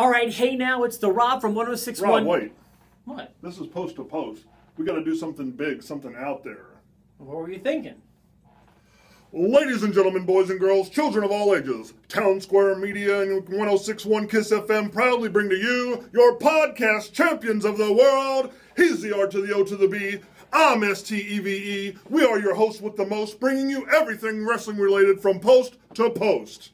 All right, hey now, it's the Rob from 1061. Rob, wait. What? This is post to post. We got to do something big, something out there. What were you thinking? Ladies and gentlemen, boys and girls, children of all ages, Town Square Media and 1061 KISS FM proudly bring to you your podcast champions of the world. He's the R to the O to the B. I'm STEVE. We are your hosts with the most, bringing you everything wrestling related from post to post.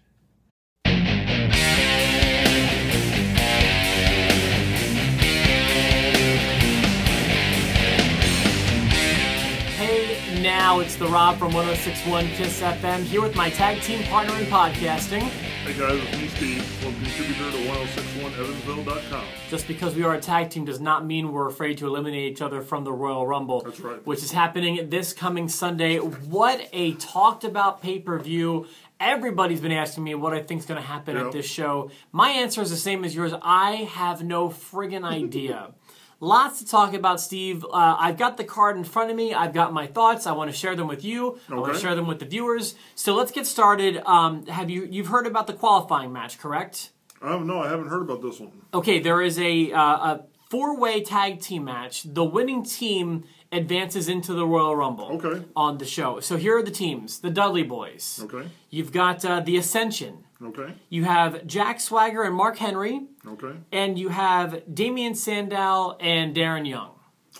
Now it's the Rob from 1061 KISS FM here with my tag team partner in podcasting. Hey guys, it's me, Steve, one contributor to 1061 evansville.youtube. Just because we are a tag team does not mean we're afraid to eliminate each other from the Royal Rumble. That's right. Which is happening this coming Sunday. What a talked about pay-per-view. Everybody's been asking me what I think is going to happen at this show. My answer is the same as yours. I have no friggin' idea. Lots to talk about, Steve. I've got the card in front of me. I've got my thoughts. I want to share them with you. Okay. I want to share them with the viewers. So let's get started. You've heard about the qualifying match, correct? No, I haven't heard about this one. Okay, there is a four-way tag team match. The winning team advances into the Royal Rumble on the show. So here are the teams. The Dudley Boys. Okay. You've got the Ascension. Okay. You have Jack Swagger and Mark Henry. Okay. And you have Damian Sandow and Darren Young.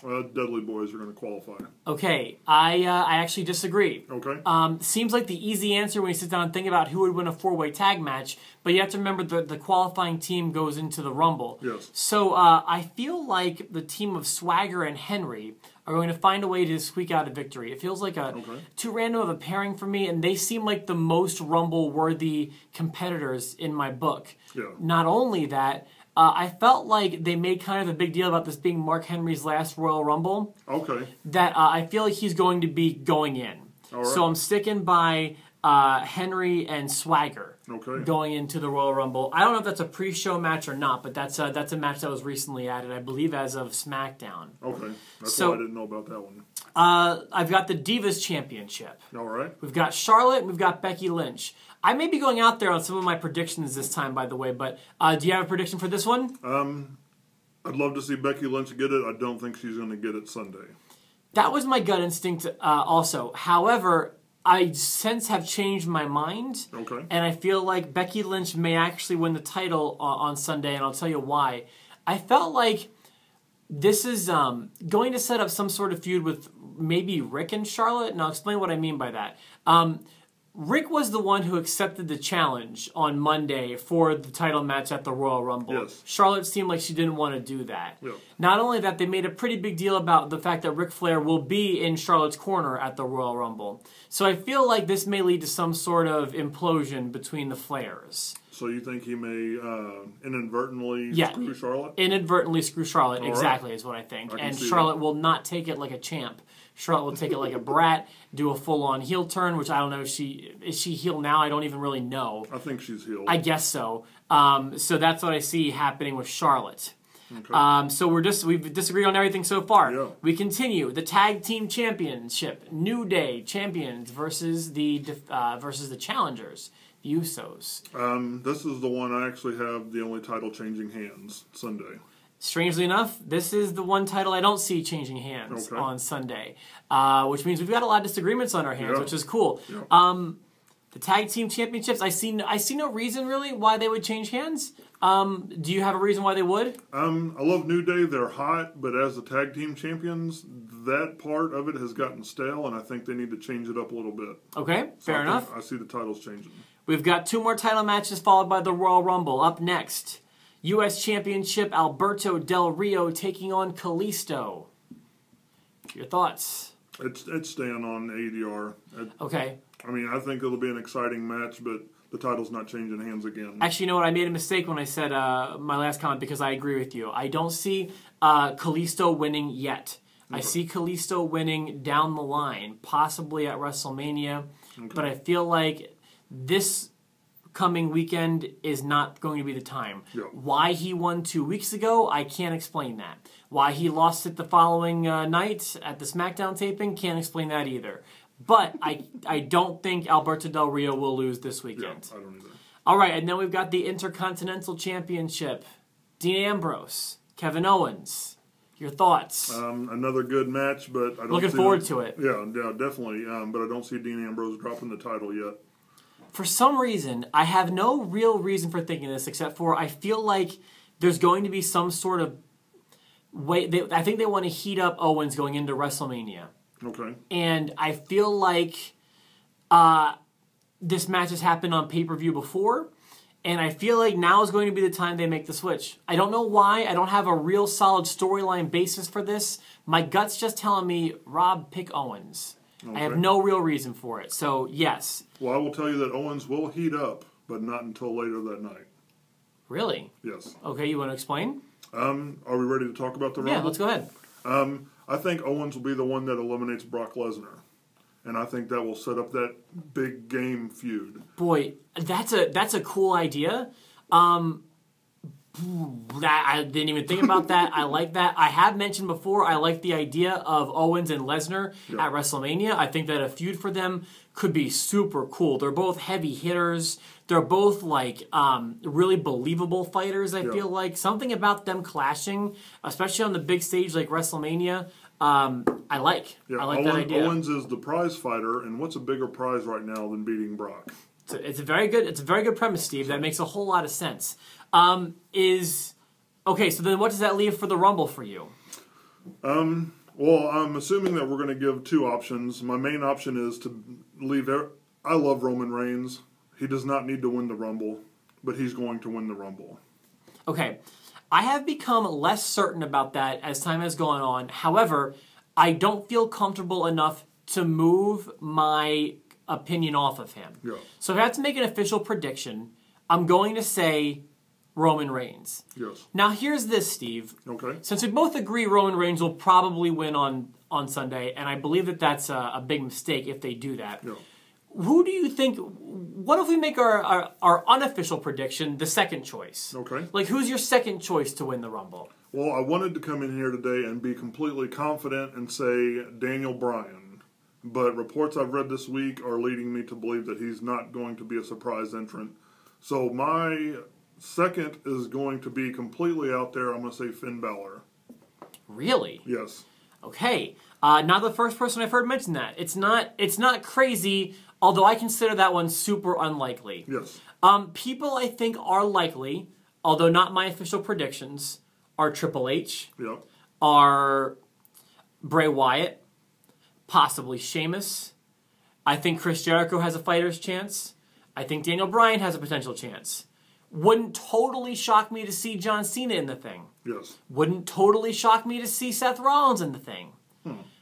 Dudley Boys are going to qualify. Okay. I actually disagree. Okay. Seems like the easy answer when you sit down and think about who would win a four-way tag match, but you have to remember the qualifying team goes into the Rumble. Yes. So I feel like the team of Swagger and Henry are going to find a way to squeak out a victory. It feels like too random of a pairing for me, and they seem like the most Rumble-worthy competitors in my book. Yeah. Not only that, I felt like they made kind of a big deal about this being Mark Henry's last Royal Rumble. Okay. That I feel like he's going to be going in. All right. So I'm sticking by Henry and Swagger going into the Royal Rumble. I don't know if that's a pre-show match or not, but that's a match that was recently added, I believe, as of SmackDown. Okay. That's why I didn't know about that one. I've got the Divas Championship. All right. We've got Charlotte and we've got Becky Lynch. I may be going out there on some of my predictions this time, by the way, but do you have a prediction for this one? I'd love to see Becky Lynch get it. I don't think she's going to get it Sunday. That was my gut instinct also. However, I since have changed my mind, and I feel like Becky Lynch may actually win the title on Sunday, and I'll tell you why. I felt like this is going to set up some sort of feud with maybe Rick and Charlotte, and I'll explain what I mean by that. Rick was the one who accepted the challenge on Monday for the title match at the Royal Rumble. Yes. Charlotte seemed like she didn't want to do that. Yeah. Not only that, they made a pretty big deal about the fact that Ric Flair will be in Charlotte's corner at the Royal Rumble. So I feel like this may lead to some sort of implosion between the Flairs. So you think he may inadvertently screw Charlotte? Inadvertently screw Charlotte, exactly, is what I think. And Charlotte will not take it like a champ. Charlotte will take it like a brat, do a full-on heel turn, which I don't know if is she heel now? I don't even really know. I think she's heel. I guess so. So that's what I see happening with Charlotte. Okay. So we've disagreed on everything so far. Yeah. We continue the tag team championship, New Day champions versus the challengers, the Usos. This is the one I actually have the only title changing hands Sunday. Strangely enough, this is the one title I don't see changing hands on Sunday, which means we've got a lot of disagreements on our hands, which is cool. Yeah. The tag team championships, I see no reason really why they would change hands. Do you have a reason why they would? I love New Day; they're hot, but as the tag team champions, that part of it has gotten stale, and I think they need to change it up a little bit. Okay, fair enough. I see the titles changing. We've got 2 more title matches followed by the Royal Rumble. Up next, U.S. Championship, Alberto Del Rio taking on Kalisto. Your thoughts? It's staying on ADR. Okay. I mean, I think it'll be an exciting match, but the title's not changing hands again. Actually, you know what? I made a mistake when I said my last comment because I agree with you. I don't see Kalisto winning yet. I see Kalisto winning down the line, possibly at WrestleMania, but I feel like this coming weekend is not going to be the time. Yeah. Why he won 2 weeks ago, I can't explain that. Why he lost it the following night at the SmackDown taping, can't explain that either. But I don't think Alberto Del Rio will lose this weekend. Yeah, I don't either. All right, and then we've got the Intercontinental Championship. Dean Ambrose, Kevin Owens. Your thoughts? Another good match, but I don't looking forward to it. Yeah, definitely. But I don't see Dean Ambrose dropping the title yet. For some reason, I have no real reason for thinking this, except for I feel like there's going to be some sort of way. I think they want to heat up Owens going into WrestleMania. Okay. And I feel like this match has happened on pay-per-view before, and I feel like now is going to be the time they make the switch. I don't know why. I don't have a real solid storyline basis for this. My gut's just telling me, Rob, pick Owens. Okay. I have no real reason for it. So, yes. Well, I will tell you that Owens will heat up, but not until later that night. Really? Yes. Okay, you want to explain? Are we ready to talk about the Rumble? Yeah, let's go ahead. I think Owens will be the one that eliminates Brock Lesnar. And I think that will set up that big game feud. Boy, that's a cool idea. I didn't even think about that. I like that. I have mentioned before, I like the idea of Owens and Lesnar at WrestleMania. I think that a feud for them could be super cool. They're both heavy hitters. They're both really believable fighters, I feel like. Something about them clashing, especially on the big stage like WrestleMania, I like. Yeah, I like that idea. Owens is the prize fighter, and what's a bigger prize right now than beating Brock? It's a very good premise, Steve. That makes a whole lot of sense. Okay, so then what does that leave for the Rumble for you? Well, I'm assuming that we're going to give two options. My main option is to leave. I love Roman Reigns. He does not need to win the Rumble, but he's going to win the Rumble. Okay. I have become less certain about that as time has gone on. However, I don't feel comfortable enough to move my opinion off of him. Yeah. So if I have to make an official prediction, I'm going to say Roman Reigns. Yes. Now here's this, Steve. Okay. Since we both agree Roman Reigns will probably win on Sunday, and I believe that that's a big mistake if they do that. Yeah. Who do you think? What if we make our unofficial prediction the second choice? Okay. Like, who's your second choice to win the Rumble? Well, I wanted to come in here today and be completely confident and say Daniel Bryan. But reports I've read this week are leading me to believe that he's not going to be a surprise entrant. So my second is going to be completely out there. I'm going to say Finn Balor. Really? Yes. Okay. Not the first person I've heard mention that. It's not crazy, although I consider that one super unlikely. Yes. People I think are likely, although not my official predictions, are Triple H. Yep. Are Bray Wyatt. Possibly Sheamus. I think Chris Jericho has a fighter's chance. I think Daniel Bryan has a potential chance. Wouldn't totally shock me to see John Cena in the thing. Yes. Wouldn't totally shock me to see Seth Rollins in the thing.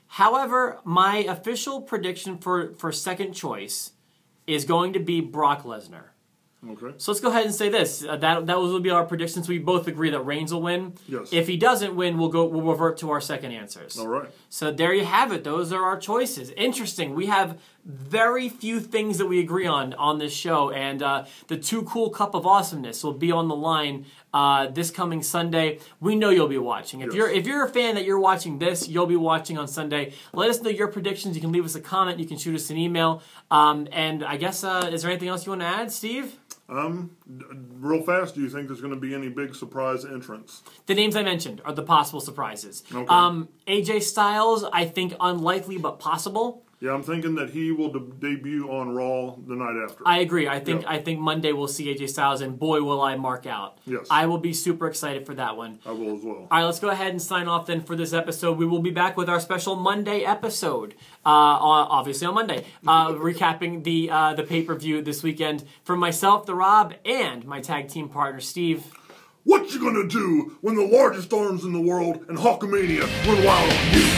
However, my official prediction for second choice is going to be Brock Lesnar. Okay. So let's go ahead and say this. That will be our predictions. We both agree that Reigns will win. Yes. If he doesn't win, we'll revert to our second answers. All right. So there you have it. Those are our choices. Interesting. We have very few things that we agree on this show, and the Too Cool Cup of Awesomeness will be on the line this coming Sunday. We know you'll be watching. If you're a fan that you're watching this, you'll be watching on Sunday. Let us know your predictions. You can leave us a comment. You can shoot us an email. And I guess is there anything else you want to add, Steve? Real fast, do you think there's going to be any big surprise entrants? The names I mentioned are the possible surprises. Okay. AJ Styles, I think unlikely but possible. Yeah, I'm thinking that he will debut on Raw the night after. I agree. I think Monday we'll see AJ Styles, and boy, will I mark out. Yes. I will be super excited for that one. I will as well. All right, let's go ahead and sign off then for this episode. We will be back with our special Monday episode, obviously on Monday, recapping the pay-per-view this weekend. For myself, the Rob, and my tag team partner, Steve. What you gonna do when the largest arms in the world and Hulkamania run wild on you?